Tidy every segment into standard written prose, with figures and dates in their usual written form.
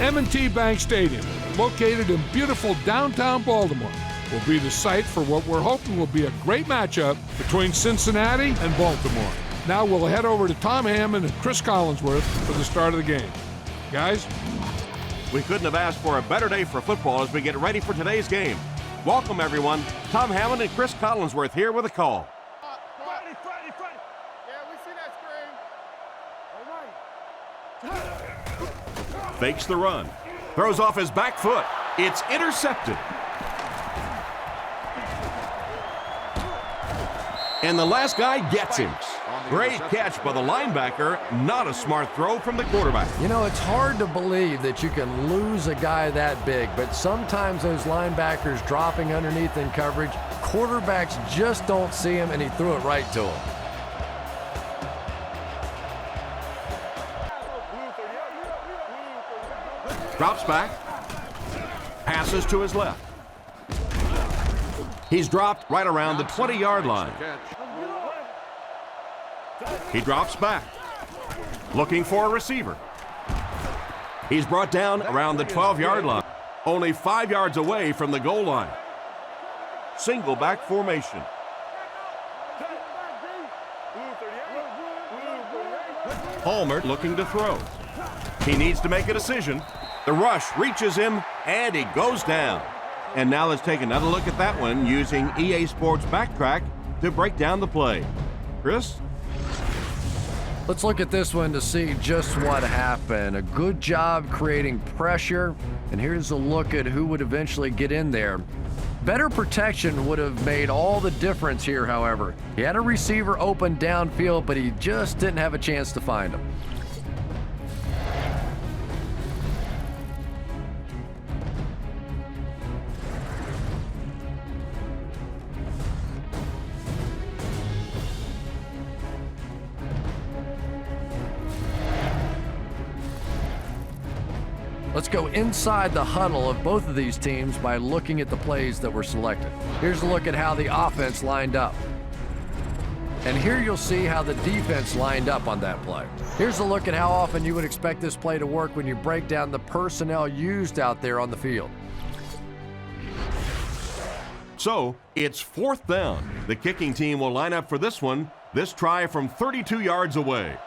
M&T Bank Stadium, located in beautiful downtown Baltimore, will be the site for what we're hoping will be a great matchup between Cincinnati and Baltimore. Now we'll head over to Tom Hammond and Chris Collinsworth for the start of the game. Guys? We couldn't have asked for a better day for football as we get ready for today's game. Welcome, everyone. Tom Hammond and Chris Collinsworth here with a call. Freddie. Yeah, we see that screen. All right. Fakes the run. Throws off his back foot. It's intercepted. And the last guy gets him. Great catch by the linebacker. Not a smart throw from the quarterback. You know, it's hard to believe that you can lose a guy that big, but sometimes those linebackers dropping underneath in coverage, quarterbacks just don't see him, and he threw it right to him. Drops back. Passes to his left. He's dropped right around the 20-yard line. He drops back. Looking for a receiver. He's brought down around the 12-yard line. Only 5 yards away from the goal line. Single back formation. Palmer looking to throw. He needs to make a decision. The rush reaches him, and he goes down. And now let's take another look at that one using EA Sports Backtrack to break down the play. Chris? Let's look at this one to see just what happened. A good job creating pressure, and here's a look at who would eventually get in there. Better protection would have made all the difference here, however. He had a receiver open downfield, but he just didn't have a chance to find him. Let's go inside the huddle of both of these teams by looking at the plays that were selected. Here's a look at how the offense lined up. And here you'll see how the defense lined up on that play. Here's a look at how often you would expect this play to work when you break down the personnel used out there on the field. So, it's 4th down. The kicking team will line up for this one. This try from 32 yards away.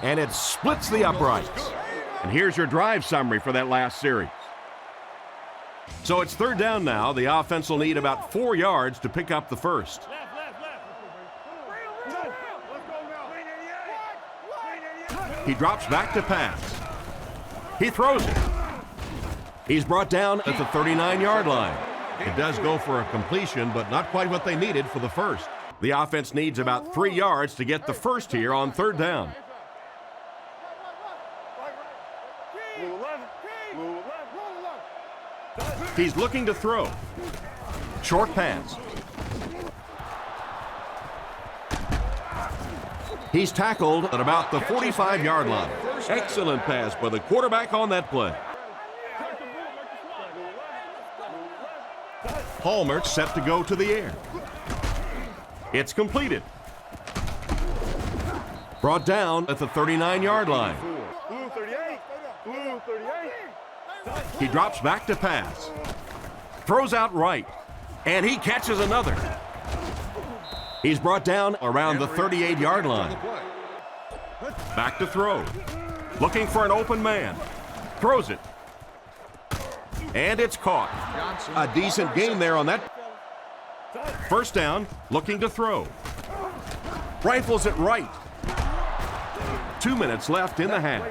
And it splits the uprights. And here's your drive summary for that last series. So it's 3rd down now. The offense will need about 4 yards to pick up the first. He drops back to pass. He throws it. He's brought down at the 39-yard line. It does go for a completion, but not quite what they needed for the first. The offense needs about 3 yards to get the first here on 3rd down. He's looking to throw. Short pass. He's tackled at about the 45-yard line. Excellent pass by the quarterback on that play. Palmer set to go to the air. It's completed. Brought down at the 39-yard line. He drops back to pass. Throws out right. And he catches another. He's brought down around the 38-yard line. Back to throw. Looking for an open man. Throws it. And it's caught. A decent gain there on that. 1st down, looking to throw. Rifles it right. 2 minutes left in the half.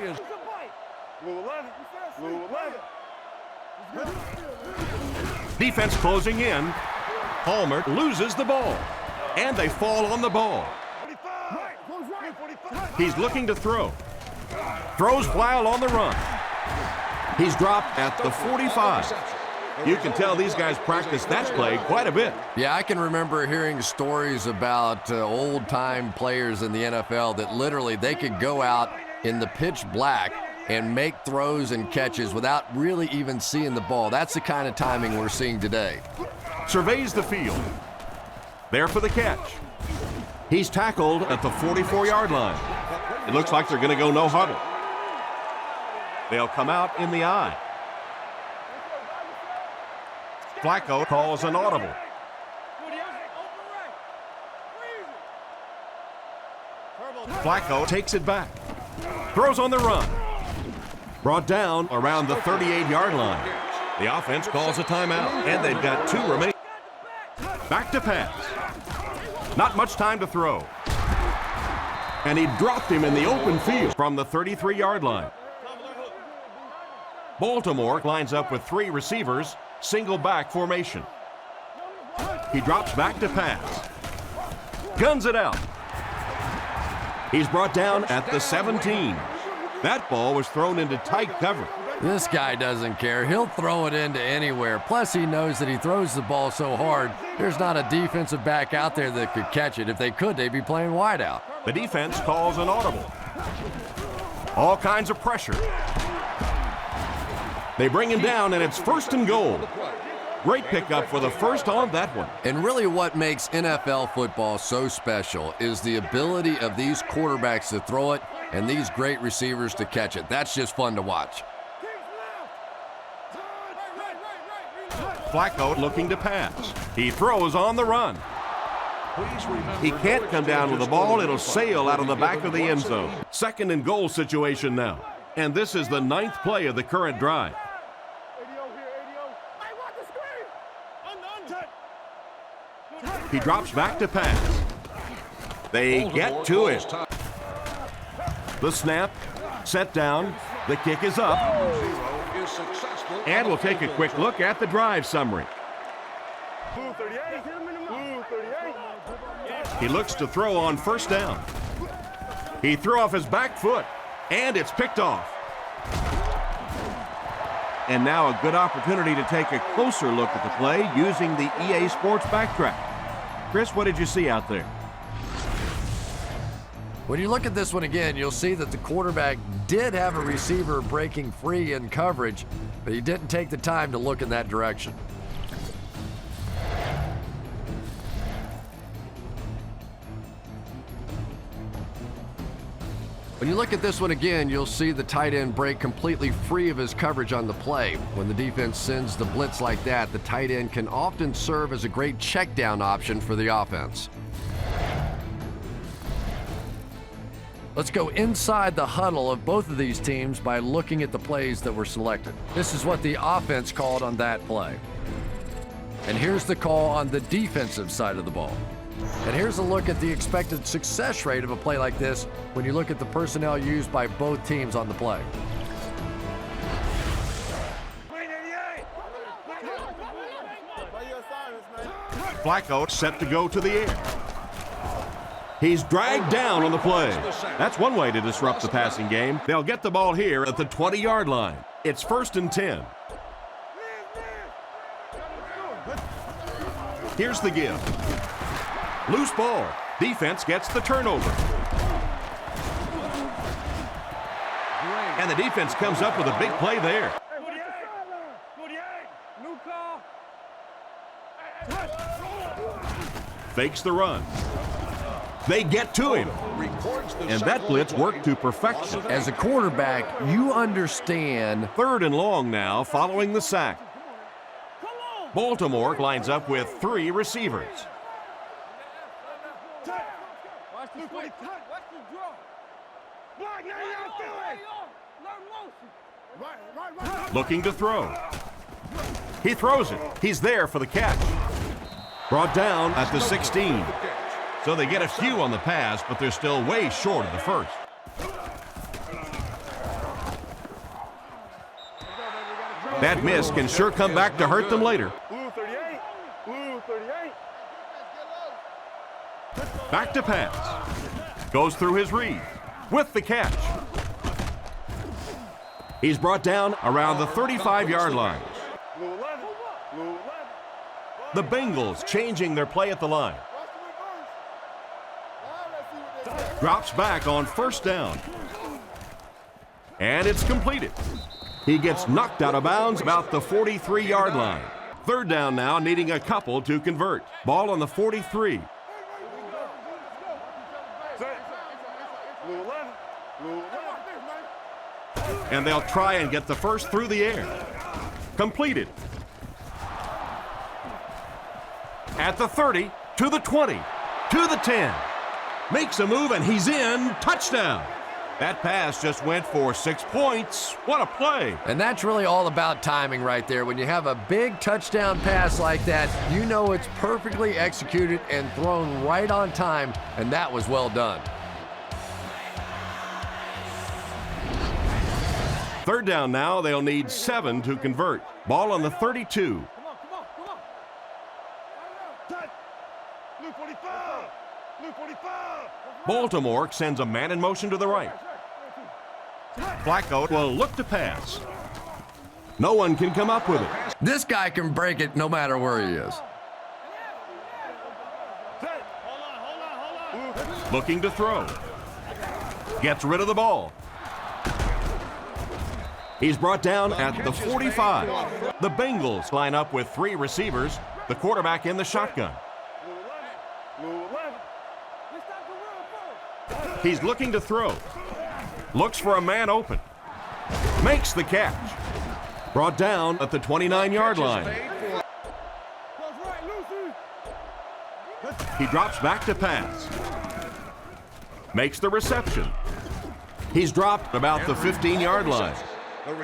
Defense closing in. Palmer loses the ball. And they fall on the ball. He's looking to throw. Throws while on the run. He's dropped at the 45. You can tell these guys practice that play quite a bit. Yeah, I can remember hearing stories about old-time players in the NFL that literally they could go out in the pitch black and make throws and catches without really even seeing the ball. That's the kind of timing we're seeing today. Surveys the field. There for the catch. He's tackled at the 44-yard line. It looks like they're going to go no huddle. They'll come out in the eye. Flacco calls an audible. Flacco takes it back. Throws on the run. Brought down around the 38-yard line. The offense calls a timeout, and they've got 2 remaining. Back to pass. Not much time to throw. And he dropped him in the open field from the 33-yard line. Baltimore lines up with 3 receivers, single back formation. He drops back to pass. Guns it out. He's brought down at the 17. That ball was thrown into tight cover. This guy doesn't care. He'll throw it into anywhere. Plus, he knows that he throws the ball so hard, there's not a defensive back out there that could catch it. If they could, they'd be playing wideout. The defense calls an audible. All kinds of pressure. They bring him down, and it's 1st and goal. Great pickup for the first on that one. And really what makes NFL football so special is the ability of these quarterbacks to throw it and these great receivers to catch it. That's just fun to watch. Flacco looking to pass. He throws on the run. He can't come down with the ball. It'll sail out of the back of the end zone. 2nd and goal situation now. And this is the 9th play of the current drive. He drops back to pass. They get to it. The snap, set down, the kick is up. And we'll take a quick look at the drive summary. He looks to throw on 1st down. He threw off his back foot, and it's picked off. And now a good opportunity to take a closer look at the play using the EA Sports Backtrack. Chris, what did you see out there? When you look at this one again, you'll see that the quarterback did have a receiver breaking free in coverage, but he didn't take the time to look in that direction. When you look at this one again, you'll see the tight end break completely free of his coverage on the play. When the defense sends the blitz like that, the tight end can often serve as a great check down option for the offense. Let's go inside the huddle of both of these teams by looking at the plays that were selected. This is what the offense called on that play. And here's the call on the defensive side of the ball. And here's a look at the expected success rate of a play like this when you look at the personnel used by both teams on the play. Flacco set to go to the air. He's dragged down on the play. That's one way to disrupt the passing game. They'll get the ball here at the 20-yard line. It's 1st and 10. Here's the give. Loose ball. Defense gets the turnover. And the defense comes up with a big play there. Fakes the run. They get to him. And that blitz worked to perfection. As a quarterback, you understand. 3rd and long now following the sack. Baltimore lines up with 3 receivers. Looking to throw. He throws it. He's there for the catch. Brought down at the 16. So they get a few on the pass, but they're still way short of the first. That miss can sure come back to hurt them later. Back to pass. Goes through his read with the catch. He's brought down around the 35-yard line. The Bengals changing their play at the line. Drops back on 1st down. And it's completed. He gets knocked out of bounds about the 43-yard line. 3rd down now, needing a couple to convert. Ball on the 43. And they'll try and get the first through the air. Completed. At the 30, to the 20, to the 10. Makes a move and he's in. Touchdown. That pass just went for 6 points. What a play. And that's really all about timing right there. When you have a big touchdown pass like that, you know it's perfectly executed and thrown right on time, and that was well done. Third down now, they'll need 7 to convert. Ball on the 32. Come on. Blue 45. Blue 45. Baltimore sends a man in motion to the right. Flacco will look to pass. No one can come up with it. This guy can break it no matter where he is. Looking to throw. Gets rid of the ball. He's brought down at the 45. The Bengals line up with 3 receivers, the quarterback in the shotgun. He's looking to throw. Looks for a man open. Makes the catch. Brought down at the 29-yard line. He drops back to pass. Makes the reception. He's dropped about the 15-yard line.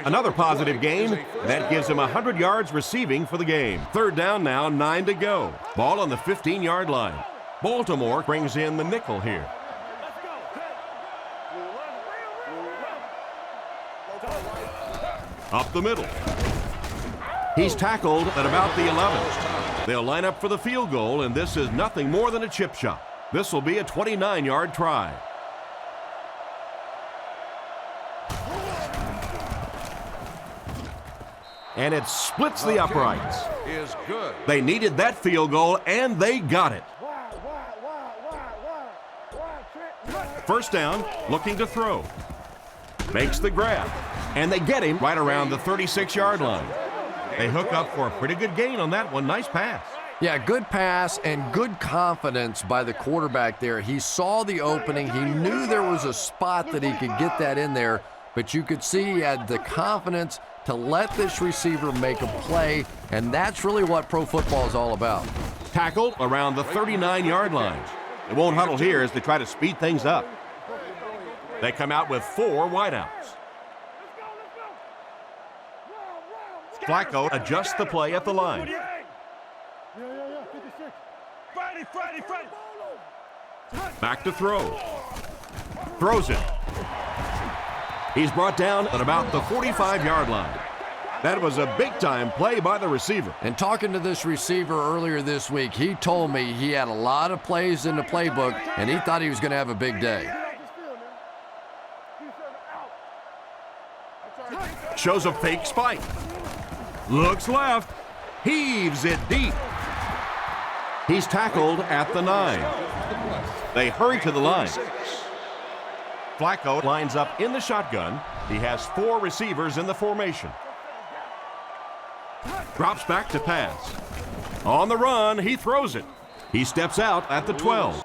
Another positive gain. That gives him 100 yards receiving for the game. Third down now, 9 to go. Ball on the 15-yard line. Baltimore brings in the nickel here. Up the middle. He's tackled at about the 11. They'll line up for the field goal, and this is nothing more than a chip shot. This will be a 29-yard try. And it splits the uprights. Is good. They needed that field goal, and they got it. First down, looking to throw. Makes the grab. And they get him right around the 36-yard line. They hook up for a pretty good gain on that one. Nice pass. Yeah, good pass and good confidence by the quarterback there. He saw the opening. He knew there was a spot that he could get that in there, but you could see he had the confidence to let this receiver make a play, and that's really what pro football is all about. Tackled around the 39-yard line. They won't huddle here as they try to speed things up. They come out with 4 wideouts. Flacco adjusts the play at the line. Back to throw. Throws it. He's brought down at about the 45-yard line. That was a big-time play by the receiver. And talking to this receiver earlier this week, he told me he had a lot of plays in the playbook, and he thought he was going to have a big day. Shows a fake spike. Looks left. Heaves it deep. He's tackled at the 9. They hurry to the line. Flacco lines up in the shotgun. He has 4 receivers in the formation. Drops back to pass. On the run, he throws it. He steps out at the 12.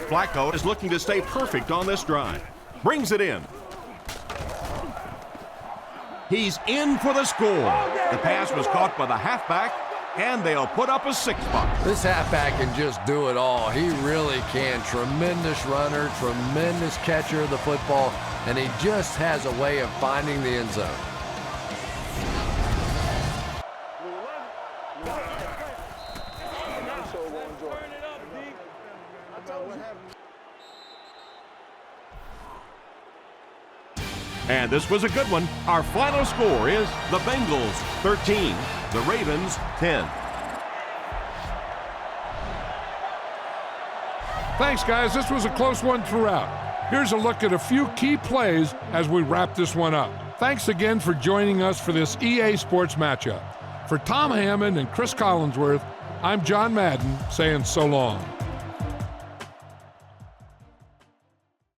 Flacco is looking to stay perfect on this drive. Brings it in. He's in for the score. The pass was caught by the halfback, and they'll put up a 6-spot. This halfback can just do it all. He really can. Tremendous runner, tremendous catcher of the football, and he just has a way of finding the end zone. And this was a good one. Our final score is the Bengals 13, the Ravens 10. Thanks, guys. This was a close one throughout. Here's a look at a few key plays as we wrap this one up. Thanks again for joining us for this EA Sports matchup. For Tom Hammond and Chris Collinsworth, I'm John Madden saying so long.